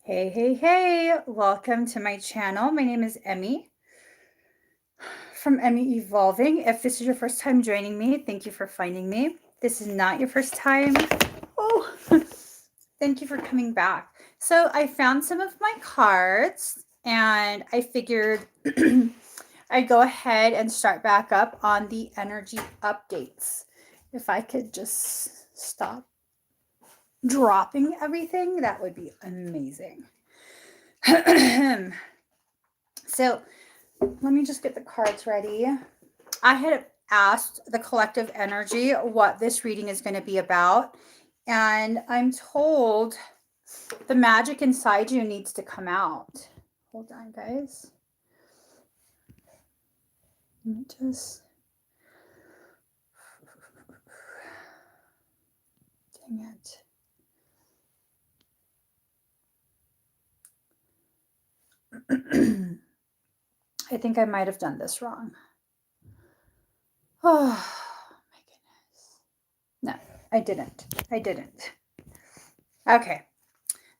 Hey, hey, hey, welcome to my channel. My name is Emmie from Emmie Evolving. If this is your first time joining me, thank you for finding me. This is not your first time. Oh, thank you for coming back. So I found some of my cards and I figured I'd go ahead and start back up on the energy updates. If I could just stop dropping everything, that would be amazing. So let me just get the cards ready. I had asked the collective energy what this reading is going to be about, and I'm told the magic inside you needs to come out. Hold on, guys. Let me just... Dang it. I think I might have done this wrong. Oh, my goodness. No, I didn't. Okay.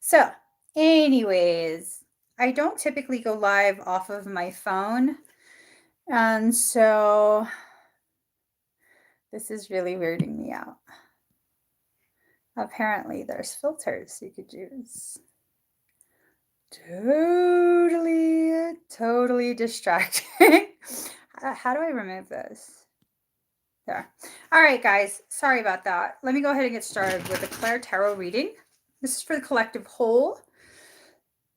So, anyways, I don't typically go live off of my phone. And so this is really weirding me out. Apparently there's filters you could use. Totally distracting. How do I remove this? There. All right, guys. Sorry about that. Let me go ahead and get started with the Claire Tarot reading. This is for the collective whole.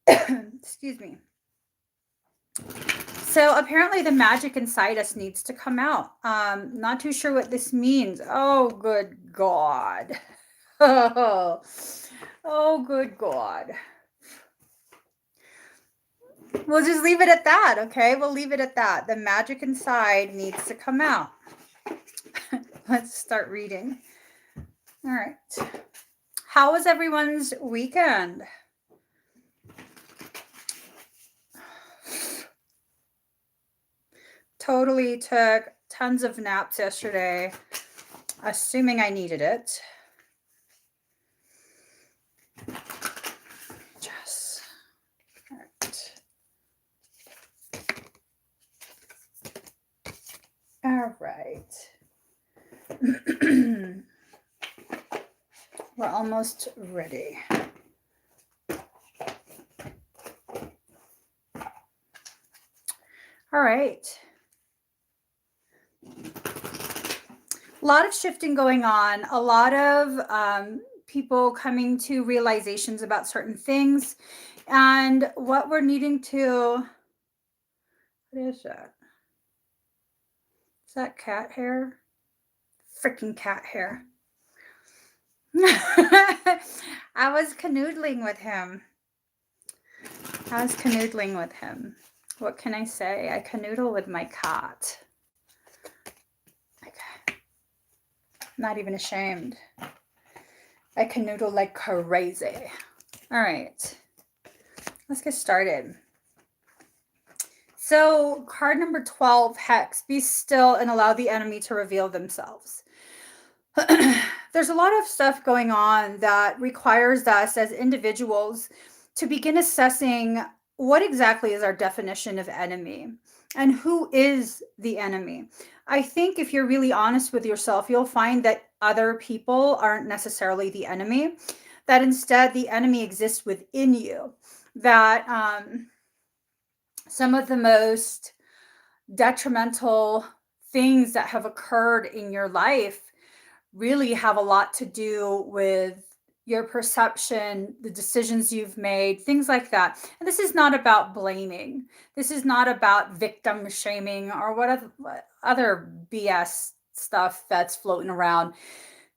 Excuse me. So apparently the magic inside us needs to come out. Not too sure what this means. Oh, good God. Oh, good God. We'll just leave it at that, okay? We'll leave it at that. The magic inside needs to come out. Let's start reading. All right. How was everyone's weekend? Totally took tons of naps yesterday, assuming I needed it. Yes. All right. All right. We're almost ready. All right. A lot of shifting going on, a lot of people coming to realizations about certain things, and what we're needing to... What is that? Is that cat hair? Freaking cat hair. I was canoodling with him. What can I say? I canoodle with my cat. Okay. Not even ashamed. I canoodle like crazy. All right. Let's get started. So card number 12, Hex. Be still and allow the enemy to reveal themselves. There's a lot of stuff going on that requires us as individuals to begin assessing what exactly is our definition of enemy and who is the enemy. I think if you're really honest with yourself, you'll find that other people aren't necessarily the enemy, that instead the enemy exists within you, that some of the most detrimental things that have occurred in your life really have a lot to do with your perception, the decisions you've made, things like that. And this is not about blaming. This is not about victim shaming or what other BS stuff that's floating around.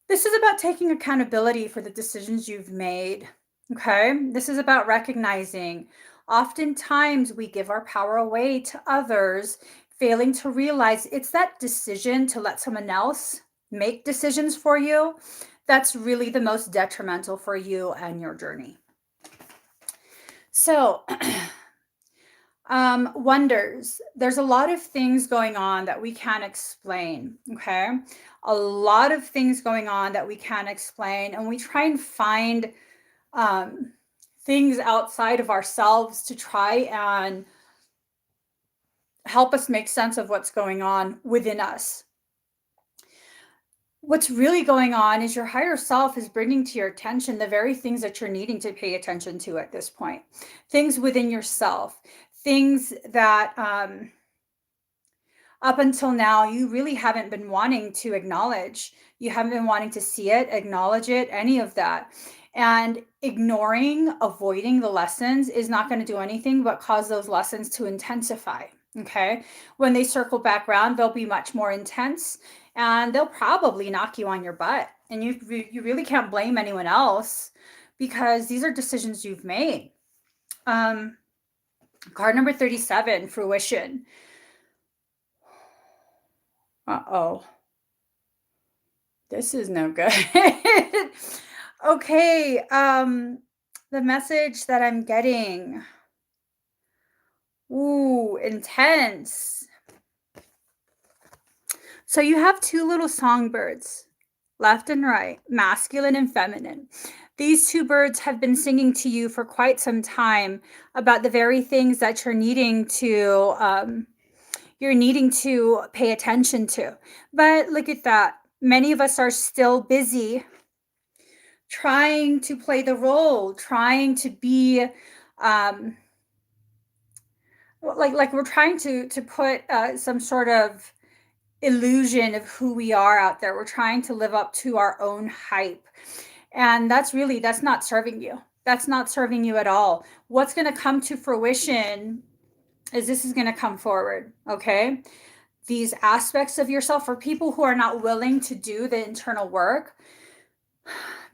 This is about taking accountability for the decisions you've made. Okay? This is about recognizing oftentimes we give our power away to others, failing to realize it's that decision to let someone else make decisions for you that's really the most detrimental for you and your journey. So, wonders. There's a lot of things going on that we can't explain, okay? A lot of things going on that we can't explain, and we try and find things outside of ourselves to try and help us make sense of what's going on within us. What's really going on is your higher self is bringing to your attention the very things that you're needing to pay attention to at this point. Things within yourself, things that up until now you really haven't been wanting to acknowledge. You haven't been wanting to see it, acknowledge it, any of that. And ignoring, avoiding the lessons is not going to do anything but cause those lessons to intensify. Okay. When they circle back around, they'll be much more intense and they'll probably knock you on your butt. And you really can't blame anyone else because these are decisions you've made. Card number 37, Fruition. Uh-oh. This is no good. Okay, the message that I'm getting. Ooh, intense. So you have two little songbirds, left and right, masculine and feminine. These two birds have been singing to you for quite some time about the very things that you're needing to pay attention to. But look at that. Many of us are still busy trying to play the role, trying to be like we're trying to put some sort of illusion of who we are out there. We're trying to live up to our own hype. And that's not serving you. That's not serving you at all. What's going to come to fruition is this is going to come forward, okay? These aspects of yourself, for people who are not willing to do the internal work,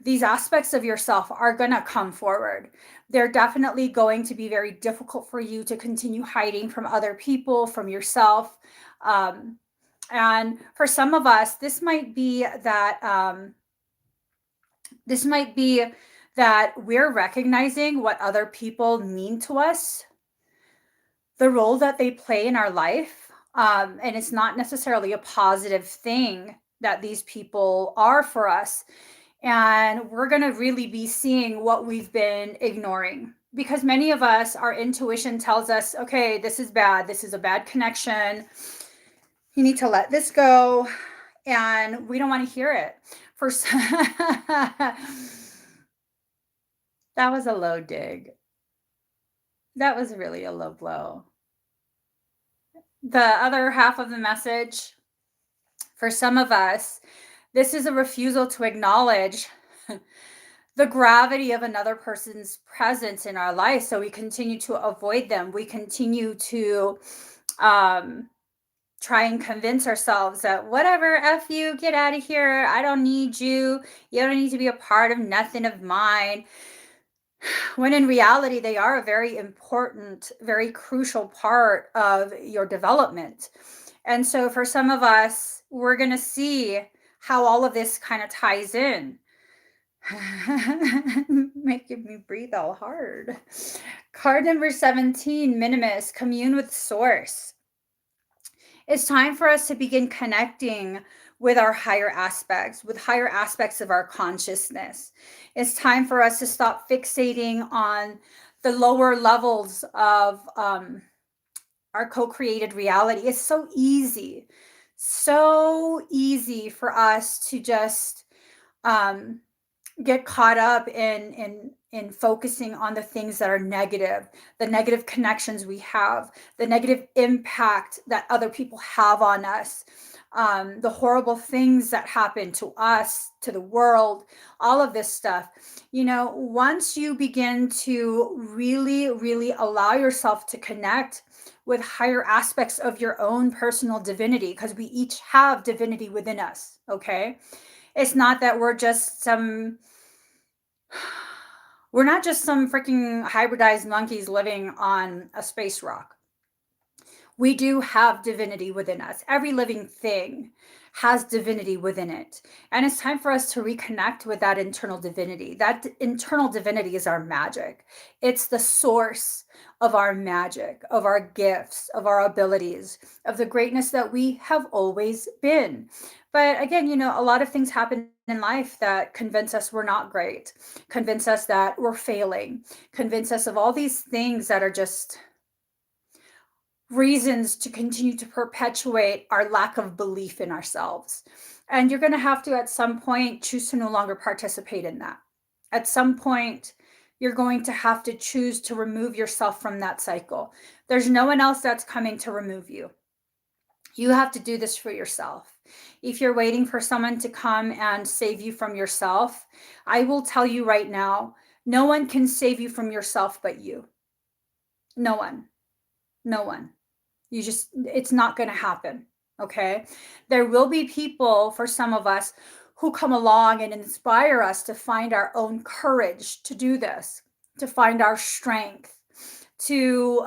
these aspects of yourself are going to come forward. They're definitely going to be very difficult for you to continue hiding from other people, from yourself. And for some of us, this might be that we're recognizing what other people mean to us, the role that they play in our life. And it's not necessarily a positive thing that these people are for us. And we're going to really be seeing what we've been ignoring, because many of us, our intuition tells us, okay, this is bad. This is a bad connection. You need to let this go. And we don't want to hear it. That was a low dig. That was really a low blow. The other half of the message, for some of us, this is a refusal to acknowledge the gravity of another person's presence in our life. So we continue to avoid them. We continue to try and convince ourselves that whatever, F you, get out of here. I don't need you. You don't need to be a part of nothing of mine. When in reality, they are a very important, very crucial part of your development. And so for some of us, we're going to see how all of this kind of ties in. Making me breathe all hard. Card number 17, Minimus, commune with source. It's time for us to begin connecting with our higher aspects, with higher aspects of our consciousness. It's time for us to stop fixating on the lower levels of our co-created reality. It's so easy for us to just get caught up in focusing on the things that are negative, the negative connections we have, the negative impact that other people have on us, the horrible things that happen to us, to the world, all of this stuff. Once you begin to really allow yourself to connect with higher aspects of your own personal divinity, because we each have divinity within us, okay? It's not that we're not just some freaking hybridized monkeys living on a space rock. We do have divinity within us. Every living thing has divinity within it. And it's time for us to reconnect with that internal divinity. That internal divinity is our magic. It's the source of our magic, of our gifts, of our abilities, of the greatness that we have always been. But again, a lot of things happen in life that convince us we're not great, convince us that we're failing, convince us of all these things that are just reasons to continue to perpetuate our lack of belief in ourselves. And you're going to have to, at some point, choose to no longer participate in that. At some point, you're going to have to choose to remove yourself from that cycle. There's no one else that's coming to remove you. You have to do this for yourself. If you're waiting for someone to come and save you from yourself, I will tell you right now, no one can save you from yourself but you. No one. No one. It's not going to happen. Okay. There will be people, for some of us, who come along and inspire us to find our own courage to do this, to find our strength, to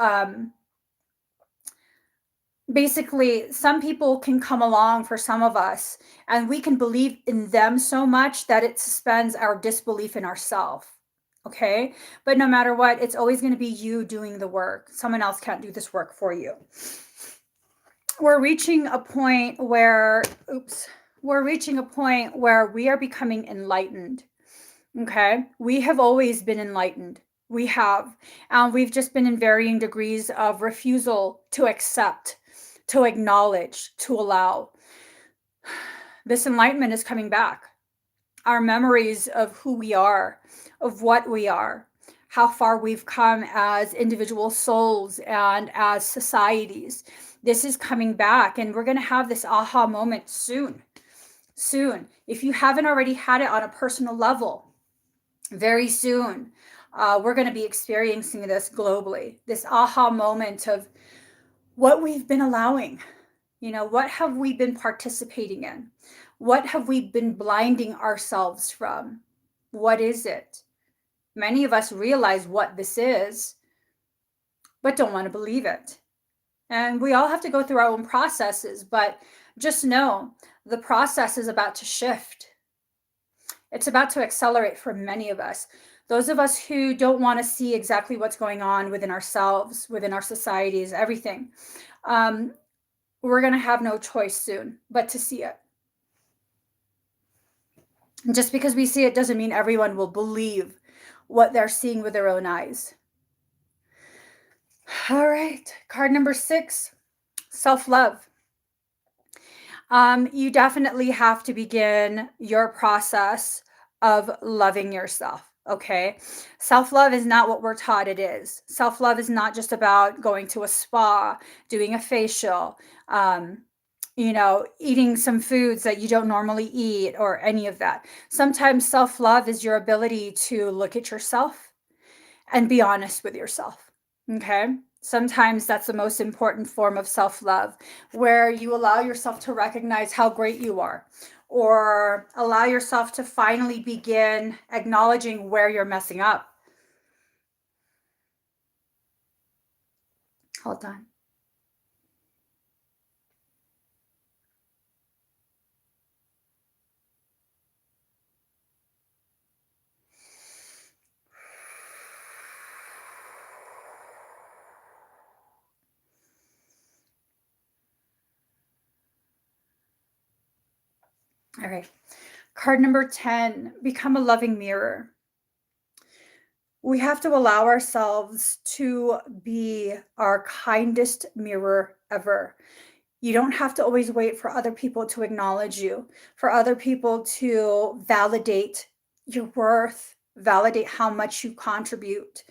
basically, some people can come along for some of us, and we can believe in them so much that it suspends our disbelief in ourselves. Okay. But no matter what, it's always going to be you doing the work. Someone else can't do this work for you. We're reaching a point where, we are becoming enlightened. Okay. We have always been enlightened. We have. We've just been in varying degrees of refusal to accept, to acknowledge, to allow. This enlightenment is coming back. Our memories of who we are, of what we are, how far we've come as individual souls and as societies. This is coming back, and we're going to have this aha moment soon. Soon. If you haven't already had it on a personal level, very soon, we're going to be experiencing this globally. This aha moment of what we've been allowing. What have we been participating in? What have we been blinding ourselves from? What is it? Many of us realize what this is, but don't want to believe it. And we all have to go through our own processes, but just know the process is about to shift. It's about to accelerate for many of us. Those of us who don't want to see exactly what's going on within ourselves, within our societies, everything, we're going to have no choice soon but to see it. And just because we see it doesn't mean everyone will believe what they're seeing with their own eyes. All right, card number 6, self-love. You definitely have to begin your process of loving yourself. Okay. Self-love is not what we're taught it is. Self-love is not just about going to a spa, doing a facial, eating some foods that you don't normally eat or any of that. Sometimes self-love is your ability to look at yourself and be honest with yourself. Okay. Sometimes that's the most important form of self-love, where you allow yourself to recognize how great you are, or allow yourself to finally begin acknowledging where you're messing up. Hold on. All right. Card number 10, become a loving mirror. We have to allow ourselves to be our kindest mirror ever. You don't have to always wait for other people to acknowledge you, for other people to validate your worth, validate how much you contribute.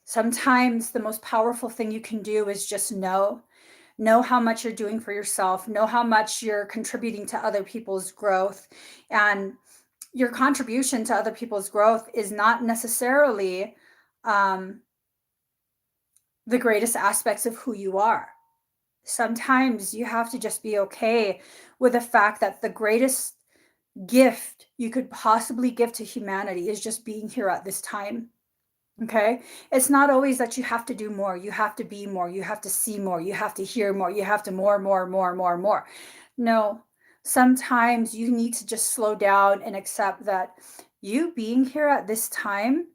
Sometimes the most powerful thing you can do is just know how much you're doing for yourself, know how much you're contributing to other people's growth. And your contribution to other people's growth is not necessarily the greatest aspects of who you are. Sometimes you have to just be okay with the fact that the greatest gift you could possibly give to humanity is just being here at this time. Okay. It's not always that you have to do more. You have to be more. You have to see more. You have to hear more. You have to more. No, sometimes you need to just slow down and accept that you being here at this time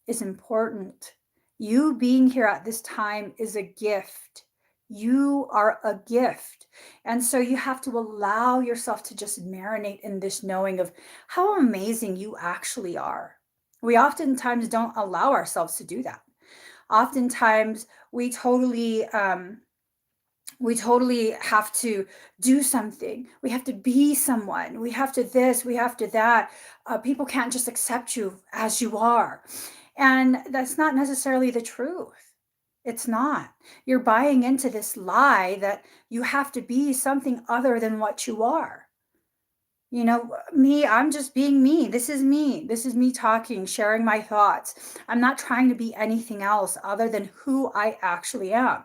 is important. You being here at this time is a gift. You are a gift. And so you have to allow yourself to just marinate in this knowing of how amazing you actually are. We oftentimes don't allow ourselves to do that. Oftentimes we totally have to do something. We have to be someone. We have to this, we have to that. People can't just accept you as you are. And that's not necessarily the truth. It's not. You're buying into this lie that you have to be something other than what you are. Me, I'm just being me. This is me. This is me talking, sharing my thoughts. I'm not trying to be anything else other than who I actually am.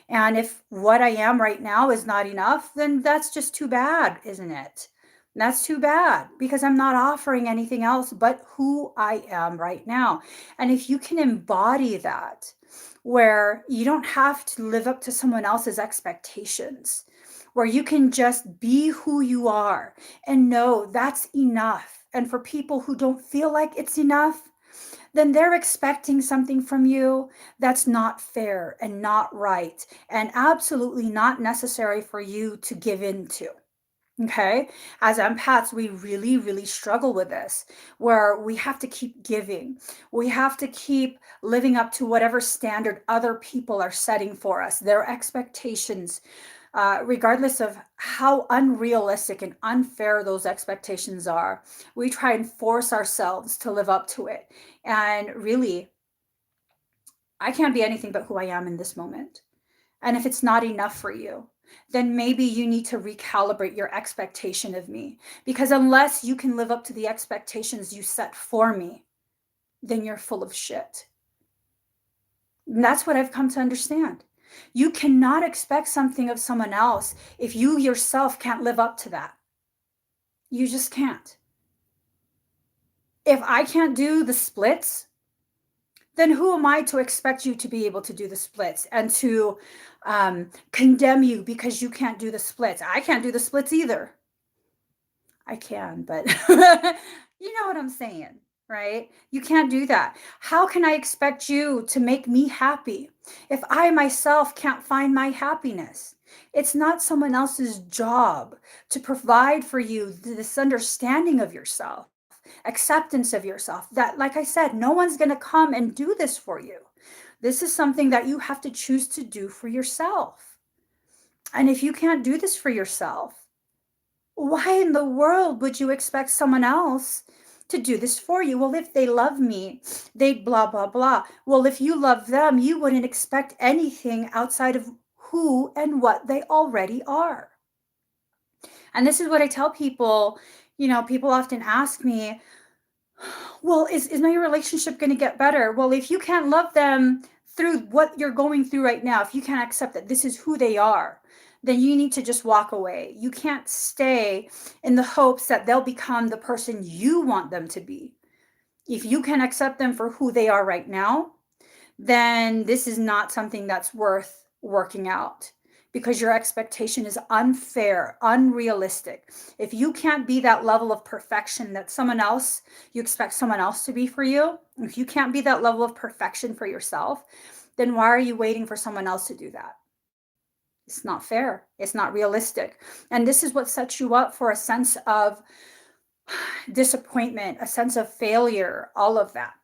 And if what I am right now is not enough, then that's just too bad, isn't it? That's too bad because I'm not offering anything else but who I am right now. And if you can embody that, where you don't have to live up to someone else's expectations, where you can just be who you are and know that's enough. And for people who don't feel like it's enough, then they're expecting something from you that's not fair and not right and absolutely not necessary for you to give into. Okay. As empaths, we really, really struggle with this, where we have to keep giving. We have to keep living up to whatever standard other people are setting for us, their expectations, regardless of how unrealistic and unfair those expectations are. We try and force ourselves to live up to it. And really, I can't be anything but who I am in this moment. And if it's not enough for you, then maybe you need to recalibrate your expectation of me. Because unless you can live up to the expectations you set for me, then you're full of shit. And that's what I've come to understand. You cannot expect something of someone else if you yourself can't live up to that. You just can't. If I can't do the splits, then who am I to expect you to be able to do the splits and to condemn you because you can't do the splits? I can't do the splits either. I can, but you know what I'm saying, right? You can't do that. How can I expect you to make me happy if I myself can't find my happiness? It's not someone else's job to provide for you this understanding of yourself, acceptance of yourself. That, like I said, no one's going to come and do this for you. This is something that you have to choose to do for yourself. And if you can't do this for yourself, why in the world would you expect someone else to do this for you? Well, if they love me, they'd blah, blah, blah. Well, if you love them, you wouldn't expect anything outside of who and what they already are. And this is what I tell people. People often ask me, well, is my relationship going to get better? Well, if you can't love them through what you're going through right now, if you can't accept that this is who they are, then you need to just walk away. You can't stay in the hopes that they'll become the person you want them to be. If you can accept them for who they are right now, then this is not something that's worth working out, because your expectation is unfair, unrealistic. If you can't be that level of perfection that you expect someone else to be for you, if you can't be that level of perfection for yourself, then why are you waiting for someone else to do that? It's not fair. It's not realistic. And this is what sets you up for a sense of disappointment, a sense of failure, all of that.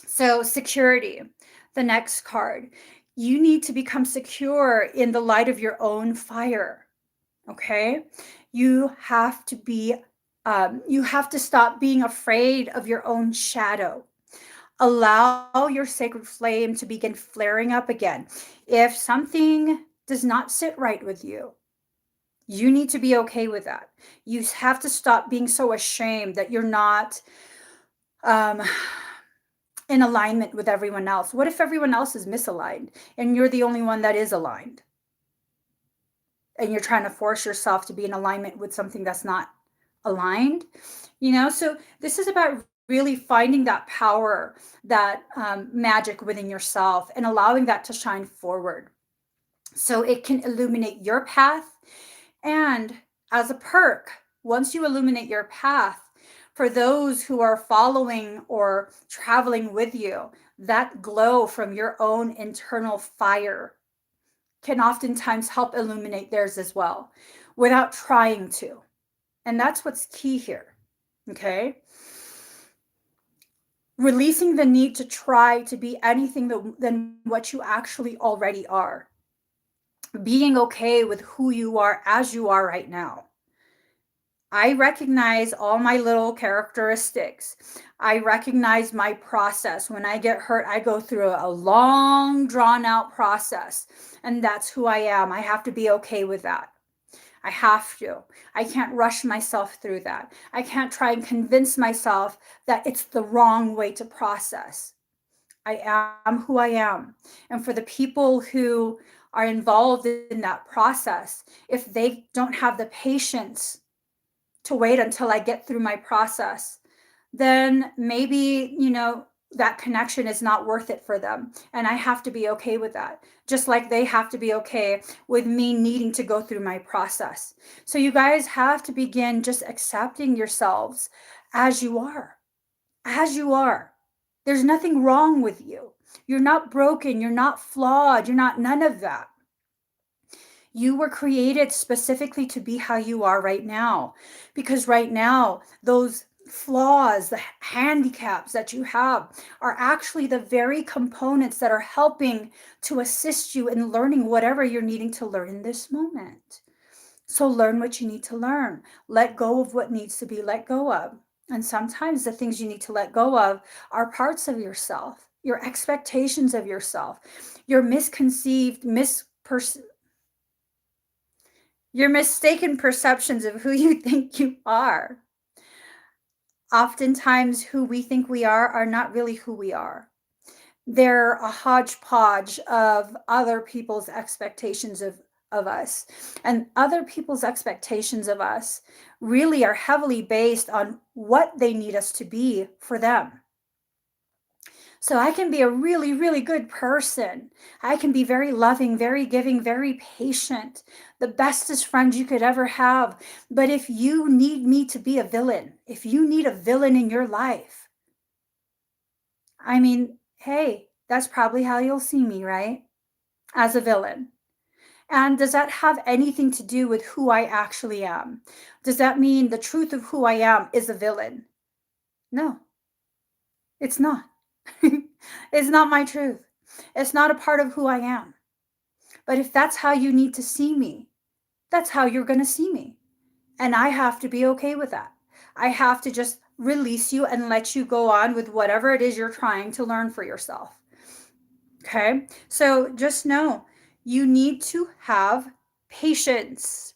So, security, the next card. You need to become secure in the light of your own fire. Okay? You have to stop being afraid of your own shadow. Allow your sacred flame to begin flaring up again. If something does not sit right with you, you need to be okay with that. You have to stop being so ashamed that you're not um, in alignment with everyone else. What if everyone else is misaligned and you're the only one that is aligned? And you're trying to force yourself to be in alignment with something that's not aligned. So this is about really finding that power, that magic within yourself, and allowing that to shine forward so it can illuminate your path. And as a perk, once you illuminate your path, for those who are following or traveling with you, that glow from your own internal fire can oftentimes help illuminate theirs as well without trying to. And that's what's key here. Okay? Releasing the need to try to be anything than what you actually already are. Being okay with who you are as you are right now. I recognize all my little characteristics. I recognize my process. When I get hurt, I go through a long, drawn out process, and that's who I am. I have to be okay with that. I have to. I can't rush myself through that. I can't try and convince myself that it's the wrong way to process. I am who I am. And for the people who are involved in that process, if they don't have the patience to wait until I get through my process, then maybe, that connection is not worth it for them. And I have to be okay with that. Just like they have to be okay with me needing to go through my process. So you guys have to begin just accepting yourselves as you are. As you are. There's nothing wrong with you. You're not broken. You're not flawed. You're not none of that. You were created specifically to be how you are right now. Because right now, those flaws, the handicaps that you have are actually the very components that are helping to assist you in learning whatever you're needing to learn in this moment. So learn what you need to learn. Let go of what needs to be let go of. And sometimes the things you need to let go of are parts of yourself, your expectations of yourself, your your mistaken perceptions of who you think you are. Oftentimes, who we think we are not really who we are. They're a hodgepodge of other people's expectations of us. And other people's expectations of us really are heavily based on what they need us to be for them. So I can be a really, really good person. I can be very loving, very giving, very patient, the bestest friend you could ever have. But if you need me to be a villain, if you need a villain in your life, I mean, hey, that's probably how you'll see me, right? As a villain. And does that have anything to do with who I actually am? Does that mean the truth of who I am is a villain? No, it's not. It's not my truth. It's not a part of who I am. But if that's how you need to see me, that's how you're going to see me. And I have to be okay with that. I have to just release you and let you go on with whatever it is you're trying to learn for yourself. Okay? So just know you need to have patience.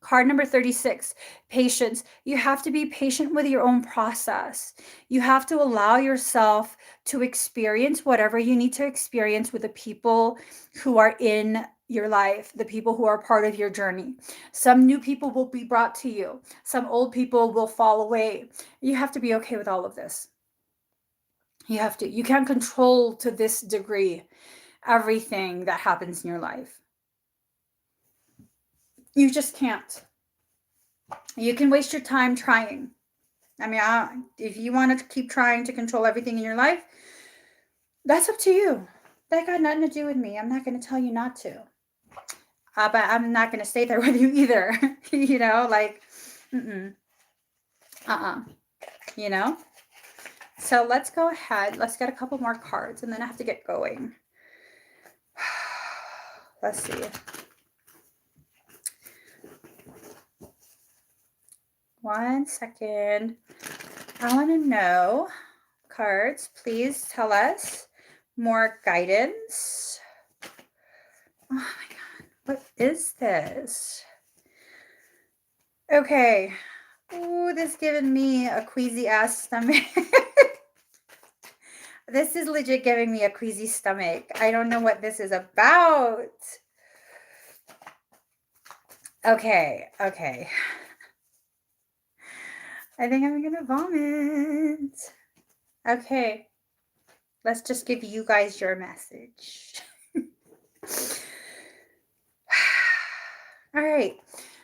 Card number 36, patience. You have to be patient with your own process. You have to allow yourself to experience whatever you need to experience with the people who are in your life, the people who are part of your journey. Some new people will be brought to you. Some old people will fall away. You have to be okay with all of this. You have to. You can't control to this degree everything that happens in your life. You just can't. You can waste your time trying. I mean, if you want to keep trying to control everything in your life, that's up to you. That got nothing to do with me. I'm not going to tell you not to. But I'm not going to stay there with you either. So let's go ahead. Let's get a couple more cards, and then I have to get going. Let's see. One second. I want to know, cards, please tell us more guidance. Oh my God, what is this? Okay. Ooh, this is giving me a queasy ass stomach. This is legit giving me a queasy stomach. I don't know what this is about. Okay. I think I'm gonna vomit. Okay. Let's just give you guys your message. All right.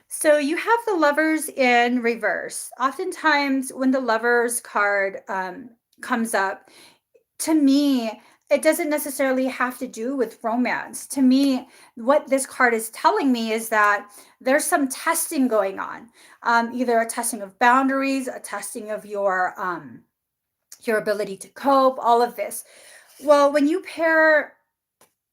So you have the Lovers in reverse. Oftentimes when the Lovers card comes up, to me, it doesn't necessarily have to do with romance. To me, what this card is telling me is that there's some testing going on, either a testing of boundaries, a testing of your ability to cope, all of this. Well, when you pair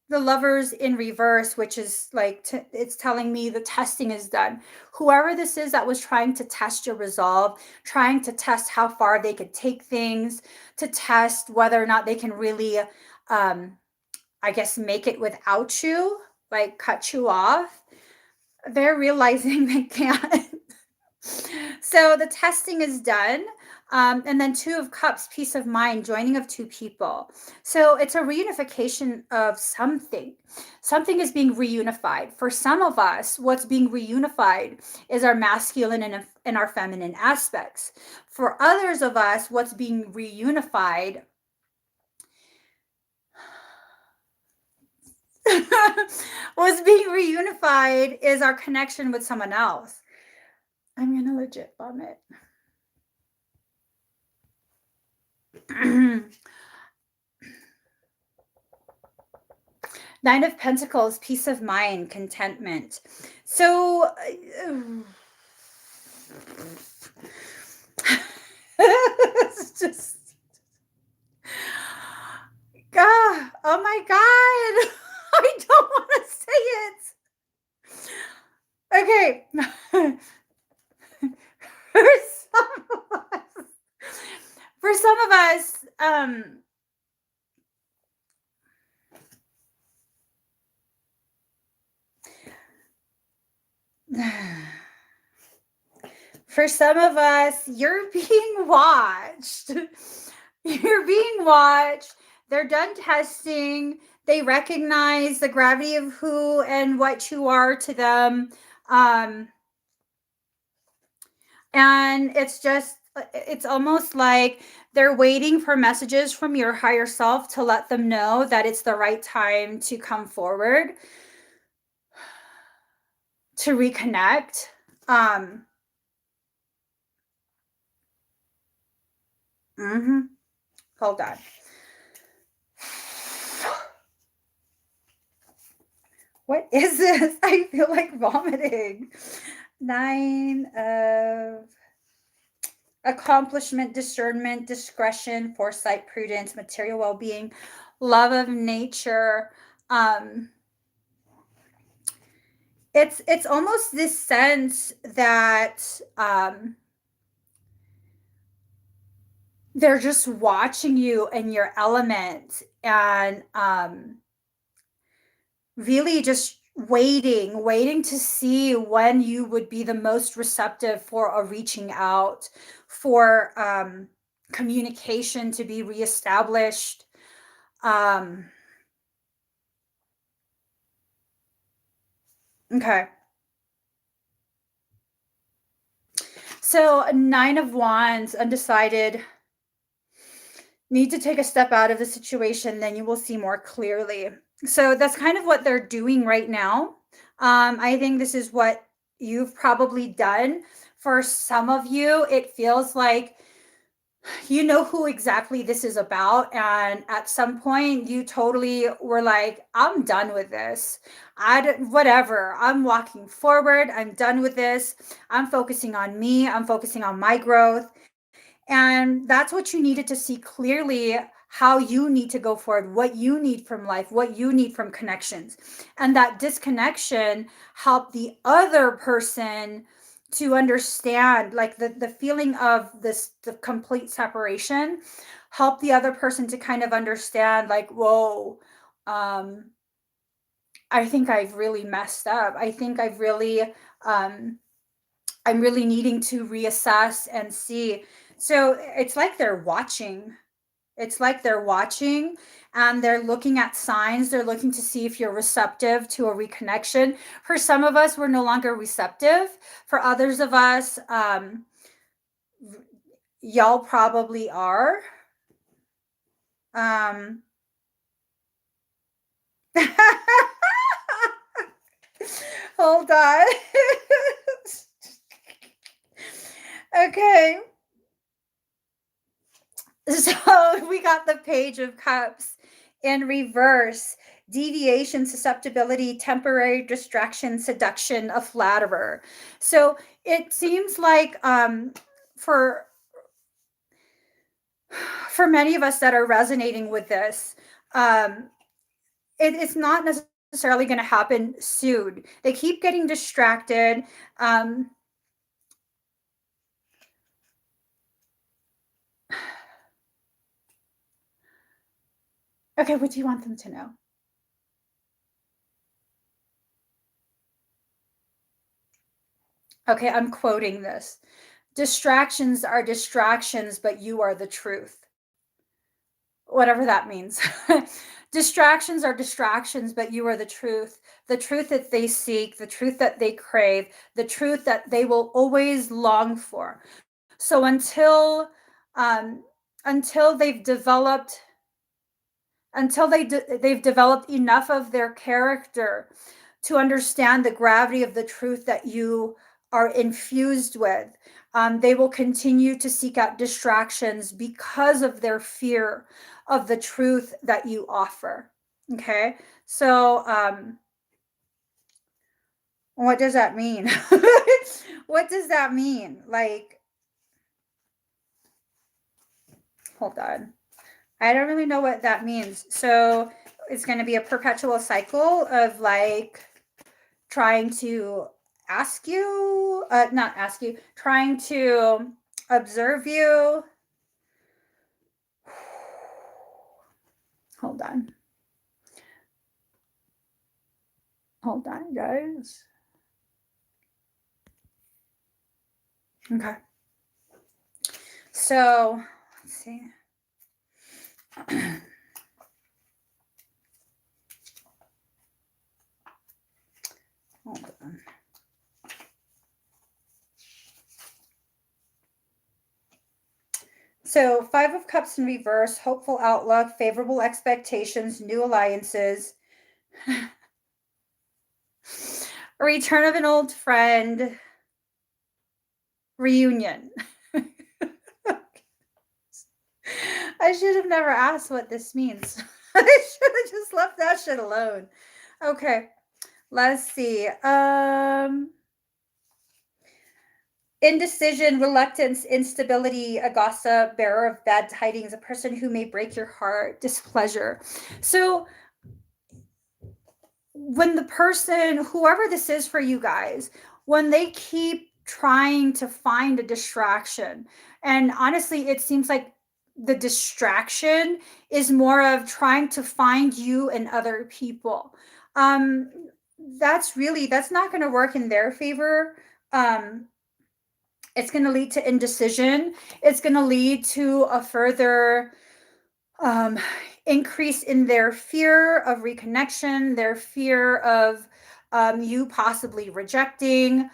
the lovers in reverse, which is like it's telling me the testing is done. Whoever this is that was trying to test your resolve, trying to test how far they could take things, to test whether or not they can really, I guess, make it without you, like cut you off, they're realizing they can't. So the testing is done. And then Two of Cups, peace of mind, joining of two people. So it's a reunification of something. Something is being reunified. For some of us, what's being reunified is our masculine and our feminine aspects. For others of us, what's being reunified what's being reunified is our connection with someone else. I'm gonna legit vomit. Nine of Pentacles, peace of mind, contentment. So, it's just, God, oh my God, I don't want to say it. Okay. For some of us, for some of us, for some of us, you're being watched. You're being watched. They're done testing. They recognize the gravity of who and what you are to them. And it's almost like they're waiting for messages from your higher self to let them know that it's the right time to come forward, to reconnect. Hold on. What is this? I feel like vomiting. 9 of accomplishment, discernment, discretion, foresight, prudence, material well-being, love of nature. It's almost this sense that they're just watching you in your element and really just waiting to see when you would be the most receptive for a reaching out, for communication to be reestablished. Okay. So 9 of Wands, undecided, need to take a step out of the situation, then you will see more clearly. So that's kind of what they're doing right now. I think this is what you've probably done. For some of you, it feels like you know who exactly this is about, and at some point you totally were like, I'm done with this. Whatever, I'm walking forward, I'm done with this, I'm focusing on me, I'm focusing on my growth. And that's what you needed to see clearly, how you need to go forward, what you need from life, what you need from connections. And that disconnection helped the other person to understand, like the feeling of the complete separation, help the other person to kind of understand, like, whoa, I think I've really messed up. I think I'm really needing to reassess and see. So it's like they're watching. It's like they're watching and they're looking at signs. They're looking to see if you're receptive to a reconnection. For some of us, we're no longer receptive. For others of us, y'all probably are. Hold on. Okay. So we got the Page of Cups In reverse, deviation, susceptibility, temporary distraction, seduction, a flatterer. So it seems like for for many of us that are resonating with this, um, it's not necessarily going to happen soon. They keep getting distracted. Um, okay, what do you want them to know? Okay, I'm quoting this. Distractions are distractions, but you are the truth. Whatever that means. Distractions are distractions, but you are the truth that they seek, the truth that they crave, the truth that they will always long for. So um, until they've developed they've developed enough of their character to understand the gravity of the truth that you are infused with, they will continue to seek out distractions because of their fear of the truth that you offer. Okay, so what does that mean? What does that mean? Like, hold on. I don't really know what that means. So it's going to be a perpetual cycle of like trying to not ask you, trying to observe you. Hold on. Hold on, guys. Okay. So let's see. Hold on. So, Five of Cups in reverse, hopeful outlook, favorable expectations, new alliances, a return of an old friend, reunion. I should have never asked what this means. I should have just left that shit alone. Okay, let's see. Indecision, reluctance, instability, a gossip, bearer of bad tidings, a person who may break your heart, displeasure. So when the person, whoever this is for you guys, when they keep trying to find a distraction, and honestly, it seems like the distraction is more of trying to find you and other people. Um, that's not going to work in their favor. Um, it's going to lead to indecision. It's going to lead to a further um, increase in their fear of reconnection, their fear of you possibly rejecting,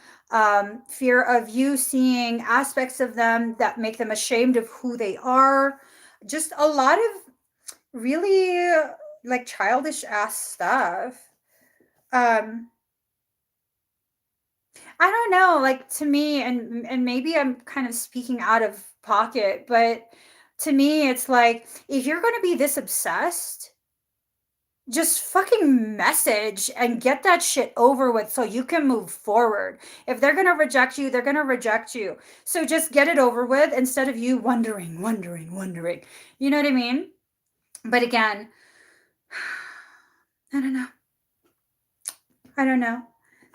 fear of you seeing aspects of them that make them ashamed of who they are. Just a lot of really like childish ass stuff. Um, I don't know, like to me, and maybe I'm kind of speaking out of pocket, but to me, it's like if you're going to be this obsessed, just fucking message and get that shit over with so you can move forward. If they're going to reject you, they're going to reject you. So just get it over with instead of you wondering. You know what I mean? But again, I don't know. I don't know.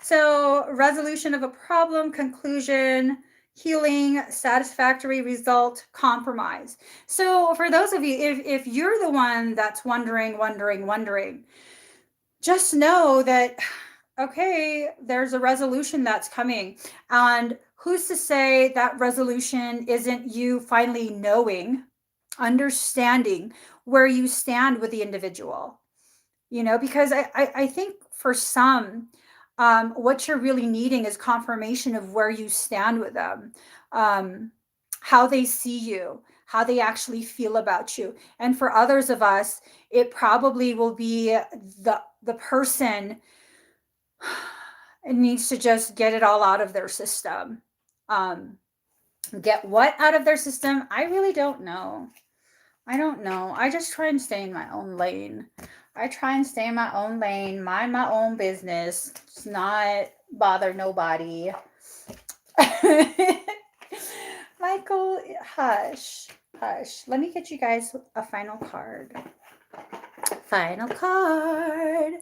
So, resolution of a problem, conclusion, healing, satisfactory result, compromise. So, for those of you, if you're the one that's wondering, just know that, okay, there's a resolution that's coming. And who's to say that resolution isn't you finally knowing, understanding where you stand with the individual? Because I think for some, what you're really needing is confirmation of where you stand with them, um, how they see you, how they actually feel about you. And for others of us, it probably will be the person needs to just get it all out of their system. Um, get what out of their system? I really don't know. I don't know. I just try and stay in my own lane. I try and stay in my own lane, mind my own business, just not bother nobody. Michael, hush, hush. Let me get you guys a final card. Final card.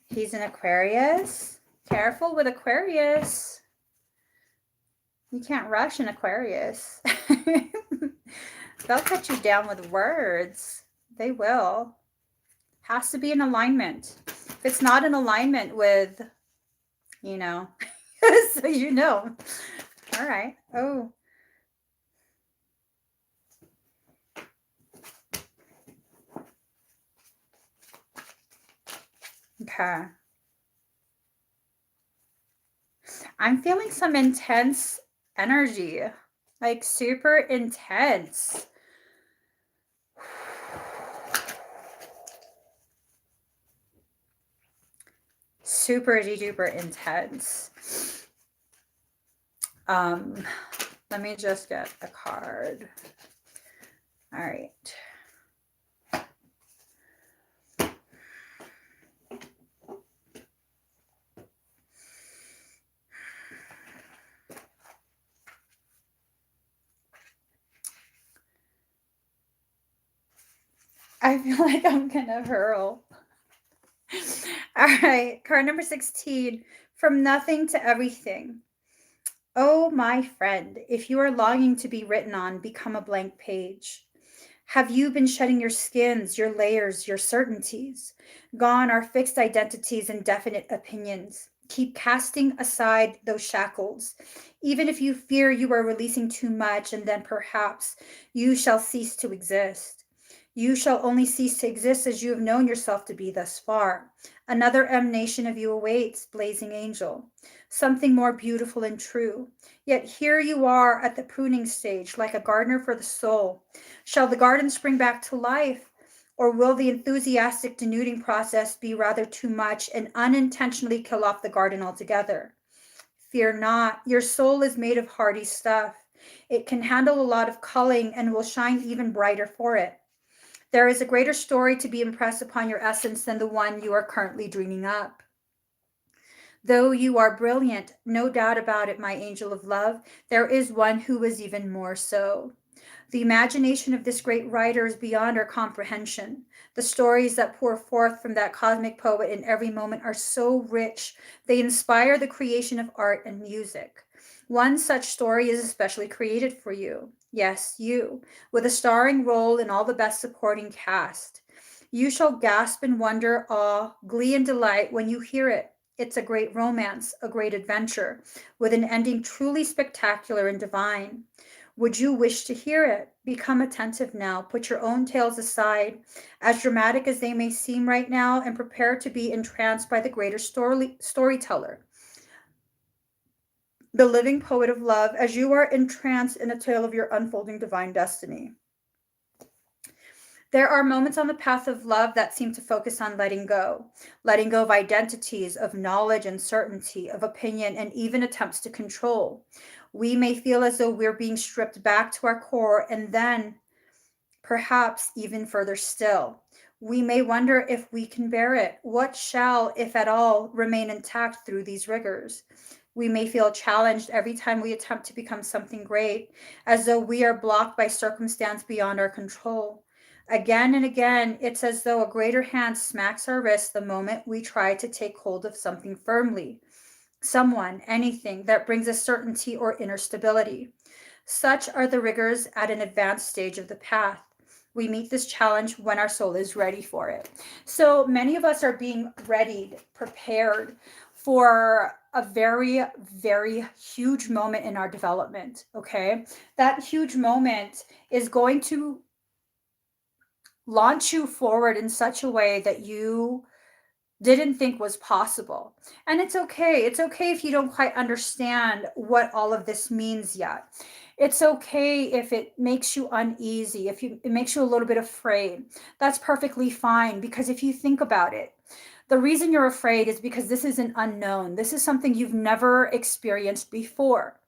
He's an Aquarius. Careful with Aquarius. You can't rush an Aquarius. They'll cut you down with words. They will. Has to be in alignment. If it's not in alignment with, you know, so you know. All right. Oh. Okay. I'm feeling some intense energy, like super intense. Super duper intense. Let me just get a card. All right. I feel like I'm gonna hurl. All right, card number 16, from nothing to everything. Oh, my friend, if you are longing to be written on, become a blank page. Have you been shedding your skins, your layers, your certainties? Gone are fixed identities and definite opinions. Keep casting aside those shackles. Even if you fear you are releasing too much, and then perhaps you shall cease to exist. You shall only cease to exist as you have known yourself to be thus far. Another emanation of you awaits, blazing angel. Something more beautiful and true. Yet here you are at the pruning stage, like a gardener for the soul. Shall the garden spring back to life? Or will the enthusiastic denuding process be rather too much and unintentionally kill off the garden altogether? Fear not, your soul is made of hardy stuff. It can handle a lot of culling and will shine even brighter for it. There is a greater story to be impressed upon your essence than the one you are currently dreaming up. Though you are brilliant, no doubt about it, my angel of love, there is one who is even more so. The imagination of this great writer is beyond our comprehension. The stories that pour forth from that cosmic poet in every moment are so rich, they inspire the creation of art and music. One such story is especially created for you. Yes, you, with a starring role in all the best supporting cast. You shall gasp in wonder, awe, glee, and delight when you hear it. It's a great romance, a great adventure, with an ending truly spectacular and divine. Would you wish to hear it? Become attentive now. Put your own tales aside, as dramatic as they may seem right now, and prepare to be entranced by the greater storyteller, the living poet of love, as you are entranced in a tale of your unfolding divine destiny. There are moments on the path of love that seem to focus on letting go of identities, of knowledge and certainty, of opinion, and even attempts to control. We may feel as though we're being stripped back to our core, and then perhaps even further still. We may wonder if we can bear it. What shall, if at all, remain intact through these rigors? We may feel challenged every time we attempt to become something great, as though we are blocked by circumstance beyond our control. Again and again, it's as though a greater hand smacks our wrist the moment we try to take hold of something firmly, someone, anything that brings us certainty or inner stability. Such are the rigors at an advanced stage of the path. We meet this challenge when our soul is ready for it. So many of us are being readied, prepared for a very, very huge moment in our development. Okay. That huge moment is going to launch you forward in such a way that you didn't think was possible. And it's okay. It's okay if you don't quite understand what all of this means yet. It's okay if it makes you uneasy, if it makes you a little bit afraid. That's perfectly fine, because if you think about it, the reason you're afraid is because this is an unknown. This is something you've never experienced before.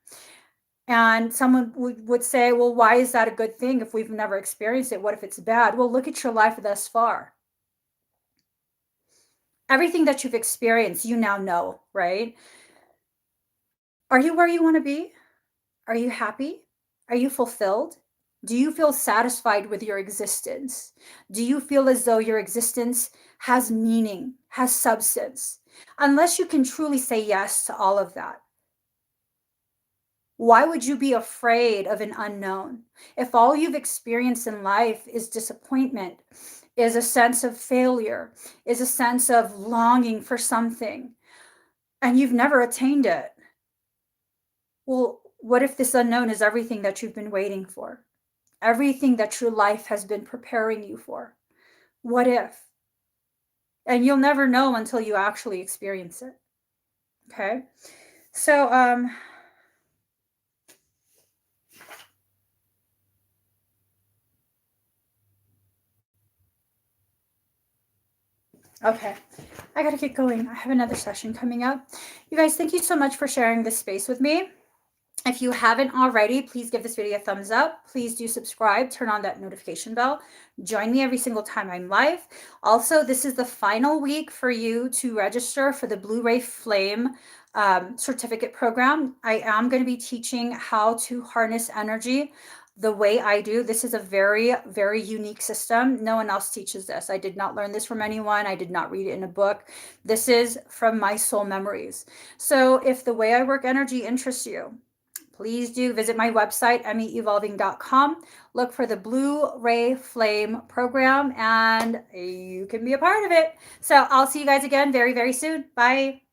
And someone would say, well, why is that a good thing if we've never experienced it? What if it's bad? Well, look at your life thus far. Everything that you've experienced, you now know, right? Are you where you want to be? Are you happy? Are you fulfilled? Do you feel satisfied with your existence? Do you feel as though your existence has meaning, has substance? Unless you can truly say yes to all of that, why would you be afraid of an unknown? If all you've experienced in life is disappointment, is a sense of failure, is a sense of longing for something, and you've never attained it, well, what if this unknown is everything that you've been waiting for? Everything that your life has been preparing you for? What if? And you'll never know until you actually experience it. Okay? So, okay. I gotta get going. I have another session coming up. You guys, thank you so much for sharing this space with me. If you haven't already, please give this video a thumbs up. Please do subscribe, turn on that notification bell. Join me every single time I'm live. Also, this is the final week for you to register for the Blu-ray Flame certificate program. I am going to be teaching how to harness energy the way I do. This is a very, very unique system. No one else teaches this. I did not learn this from anyone. I did not read it in a book. This is from my soul memories. So if the way I work energy interests you, please do visit my website, emmieevolving.com. Look for the Blu-ray Flame program and you can be a part of it. So I'll see you guys again very, very soon. Bye.